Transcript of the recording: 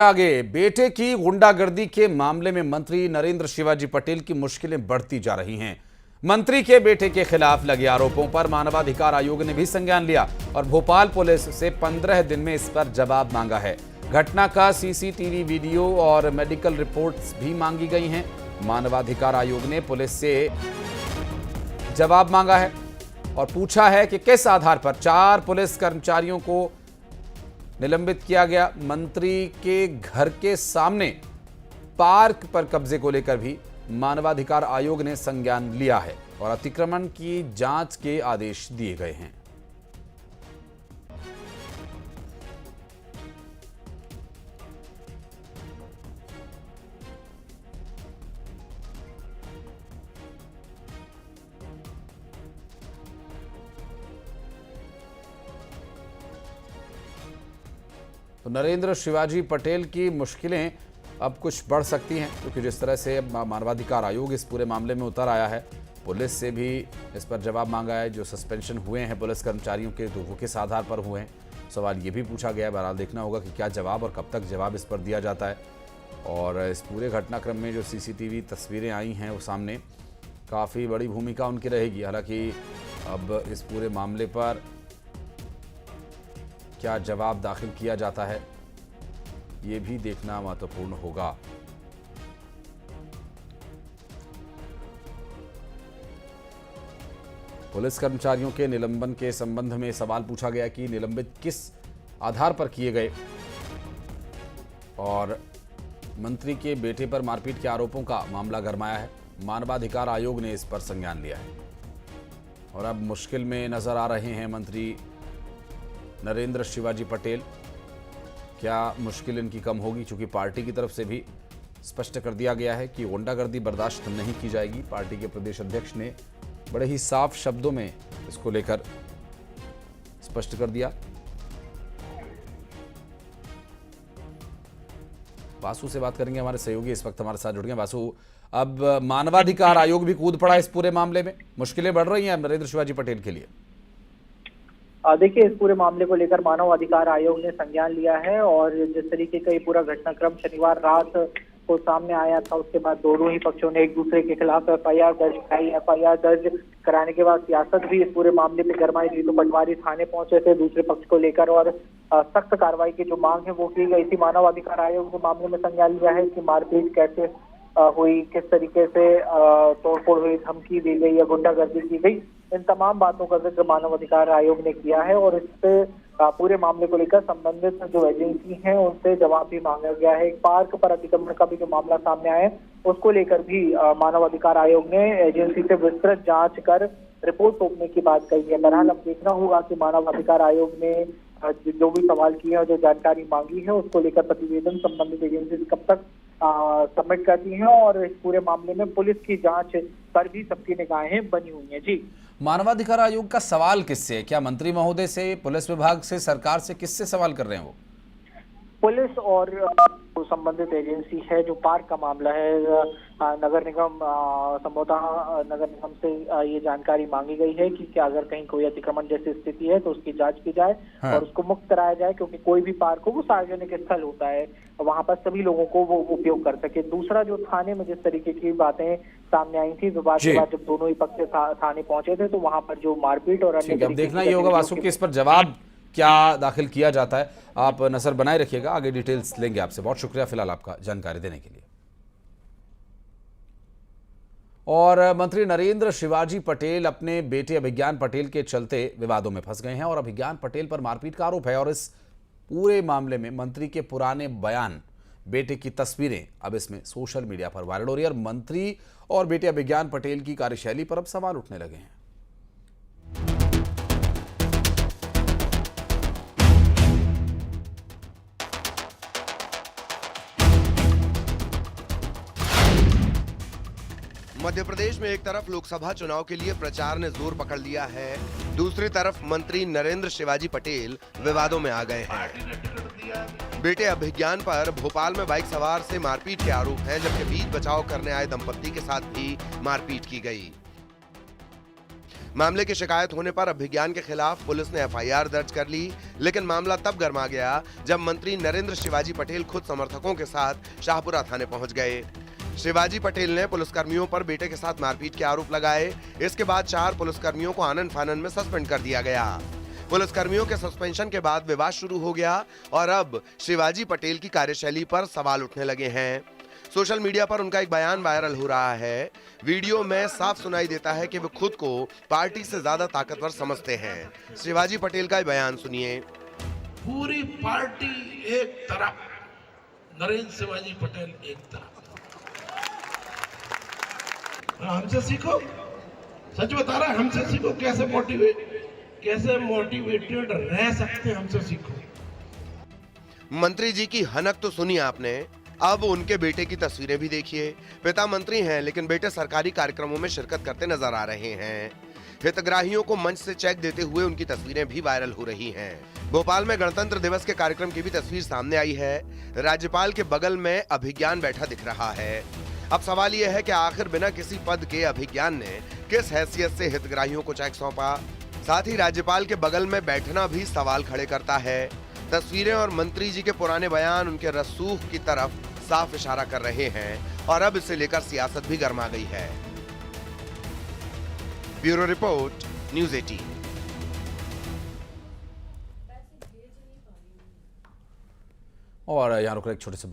आगे बेटे की गुंडागर्दी के मामले में मंत्री नरेंद्र शिवाजी पटेल की मुश्किलें बढ़ती जा रही हैं। मंत्री के बेटे के खिलाफ लगे आरोपों पर मानवाधिकार आयोग ने भी संज्ञान लिया और भोपाल पुलिस से 15 दिन में इस पर जवाब मांगा है। घटना का सीसीटीवी वीडियो और मेडिकल रिपोर्ट्स भी मांगी गई हैं। मानवाधिकार आयोग ने पुलिस से जवाब मांगा है और पूछा है कि किस आधार पर 4 पुलिस कर्मचारियों को निलंबित किया गया। मंत्री के घर के सामने पार्क पर कब्जे को लेकर भी मानवाधिकार आयोग ने संज्ञान लिया है और अतिक्रमण की जांच के आदेश दिए गए हैं। तो नरेंद्र शिवाजी पटेल की मुश्किलें अब कुछ बढ़ सकती हैं, क्योंकि जिस तरह से मानवाधिकार आयोग इस पूरे मामले में उतर आया है, पुलिस से भी इस पर जवाब मांगा है। जो सस्पेंशन हुए हैं पुलिस कर्मचारियों के, तो वो किस आधार पर हुए हैं, सवाल ये भी पूछा गया है। बहरहाल देखना होगा कि क्या जवाब और कब तक जवाब इस पर दिया जाता है। और इस पूरे घटनाक्रम में जो सीसीटीवी तस्वीरें आई हैं वो सामने, काफ़ी बड़ी भूमिका उनकी रहेगी। हालांकि अब इस पूरे मामले पर क्या जवाब दाखिल किया जाता है, ये भी देखना महत्वपूर्ण होगा। पुलिस कर्मचारियों के निलंबन के संबंध में सवाल पूछा गया कि निलंबित किस आधार पर किए गए, और मंत्री के बेटे पर मारपीट के आरोपों का मामला गरमाया है। मानवाधिकार आयोग ने इस पर संज्ञान लिया है और अब मुश्किल में नजर आ रहे हैं मंत्री नरेंद्र शिवाजी पटेल। क्या मुश्किल इनकी कम होगी, क्योंकि पार्टी की तरफ से भी स्पष्ट कर दिया गया है कि गुंडागर्दी बर्दाश्त नहीं की जाएगी। पार्टी के प्रदेश अध्यक्ष ने बड़े ही साफ शब्दों में इसको लेकर स्पष्ट कर दिया। वासु से बात करेंगे, हमारे सहयोगी इस वक्त हमारे साथ जुड़ गए। वासु, अब मानवाधिकार आयोग भी कूद पड़ा इस पूरे मामले में, मुश्किलें बढ़ रही हैं नरेंद्र शिवाजी पटेल के लिए। देखिए, इस पूरे मामले को लेकर मानव अधिकार आयोग ने संज्ञान लिया है और जिस तरीके का ये पूरा घटनाक्रम शनिवार रात को सामने आया था, उसके बाद दोनों ही पक्षों ने एक दूसरे के खिलाफ एफआईआर दर्ज कराई। एफआईआर दर्ज कराने के बाद सियासत भी इस पूरे मामले पे गरमाई थी। तो पटवारी थाने पहुंचे थे दूसरे पक्ष को लेकर और सख्त कार्रवाई की जो मांग है वो की गई थी। मानव अधिकार आयोग ने मामले में संज्ञान लिया है कि मारपीट कैसे हुई, किस तरीके से तोड़फोड़ हुई, धमकी दी गई या गुंडागर्दी की गई, इन तमाम बातों का जिक्र मानव अधिकार आयोग ने किया है और इससे पूरे मामले को लेकर संबंधित जो एजेंसी हैं उनसे जवाब भी मांगा गया है। एक पार्क पर अतिक्रमण का भी जो मामला सामने आया है उसको लेकर भी मानव अधिकार आयोग ने एजेंसी से विस्तृत जांच कर रिपोर्ट सौंपने की बात कही है। बहरहाल अब देखना होगा कि मानव अधिकार आयोग ने जो भी सवाल किए हैं, जो जानकारी मांगी है, उसको लेकर प्रतिवेदन संबंधित एजेंसी कब तक सबमिट करती हैं और इस पूरे मामले में पुलिस की जांच पर भी सबकी निगाहें बनी हुई हैं। जी, मानवाधिकार आयोग का सवाल किससे है? क्या मंत्री महोदय से, पुलिस विभाग से, सरकार से, किससे सवाल कर रहे हैं वो? पुलिस और संबंधित एजेंसी है। जो पार्क का मामला है, नगर निगम संभवतः नगर निगम से ये जानकारी मांगी गई है कि क्या अगर कहीं कोई अतिक्रमण जैसी स्थिति है तो उसकी जांच की जाए और उसको मुक्त कराया जाए, क्योंकि कोई भी पार्क हो वो सार्वजनिक स्थल होता है, वहां पर सभी लोगों को वो उपयोग कर सके। दूसरा, जो थाने में जिस तरीके की बातें सामने आई थी, विवाद के बाद जब दोनों ही पक्ष थाने पहुंचे थे तो वहां पर जो मारपीट और अन्य अब देखना ये होगा वासु कि इस पर जवाब क्या दाखिल किया जाता है। आप नजर बनाए रखिएगा, आगे डिटेल्स लेंगे आपसे। बहुत शुक्रिया फिलहाल आपका जानकारी देने के लिए। और मंत्री नरेंद्र शिवाजी पटेल अपने बेटे अभिज्ञान पटेल के चलते विवादों में फंस गए हैं और अभिज्ञान पटेल पर मारपीट का आरोप है और इस पूरे मामले में मंत्री के पुराने बयान, बेटे की तस्वीरें अब इसमें सोशल मीडिया पर वायरल हो रही है और मंत्री और बेटे अभिज्ञान पटेल की कार्यशैली पर अब सवाल उठने लगे हैं। मध्य प्रदेश में एक तरफ लोकसभा चुनाव के लिए प्रचार ने जोर पकड़ लिया है, दूसरी तरफ मंत्री नरेंद्र शिवाजी पटेल विवादों में आ गए हैं। बेटे अभिज्ञान पर भोपाल में बाइक सवार से मारपीट के आरोप हैं, जबकि बीच बचाव करने आए दंपत्ति के साथ भी मारपीट की गई। मामले की शिकायत होने पर अभिज्ञान के खिलाफ पुलिस ने एफआईआर दर्ज कर ली, लेकिन मामला तब गर्मा गया जब मंत्री नरेंद्र शिवाजी पटेल खुद समर्थकों के साथ शाहपुरा थाने पहुंच गए। शिवाजी पटेल ने पुलिसकर्मियों पर बेटे के साथ मारपीट के आरोप लगाए। इसके बाद 4 पुलिसकर्मियों को आनन फानन में सस्पेंड कर दिया गया। पुलिसकर्मियों के सस्पेंशन के बाद विवाद शुरू हो गया और अब शिवाजी पटेल की कार्यशैली पर सवाल उठने लगे हैं। सोशल मीडिया पर उनका एक बयान वायरल हो रहा है। वीडियो में साफ सुनाई देता है कि वे खुद को पार्टी से ज्यादा ताकतवर समझते हैं। शिवाजी पटेल का बयान सुनिए। पूरी पार्टी एक तरफ, नरेंद्र शिवाजी पटेल एक तरफ। हमसे सीखो, सच बता रहा है, हमसे सीखो कैसे मोटिवेटेड रह सकते हैं, हमसे सीखो। मंत्री जी की हनक तो सुनी आपने, अब उनके बेटे की तस्वीरें भी देखिए। पिता मंत्री हैं लेकिन बेटे सरकारी कार्यक्रमों में शिरकत करते नजर आ रहे हैं। हितग्राहियों को मंच से चेक देते हुए उनकी तस्वीरें भी वायरल हो रही हैं। भोपाल में गणतंत्र दिवस के कार्यक्रम की भी तस्वीर सामने आई है। राज्यपाल के बगल में अभिज्ञान बैठा दिख रहा है। अब सवाल यह है कि आखिर बिना किसी पद के अभिज्ञान ने किस हैसियत से हितग्राहियों को चेक सौंपा। साथ ही राज्यपाल के बगल में बैठना भी सवाल खड़े करता है। तस्वीरें और मंत्री जी के पुराने बयान उनके रसूख की तरफ साफ इशारा कर रहे हैं और अब इसे लेकर सियासत भी गर्मा गई है। Bureau report, news 18। और यहाँ रुक एक छोटे से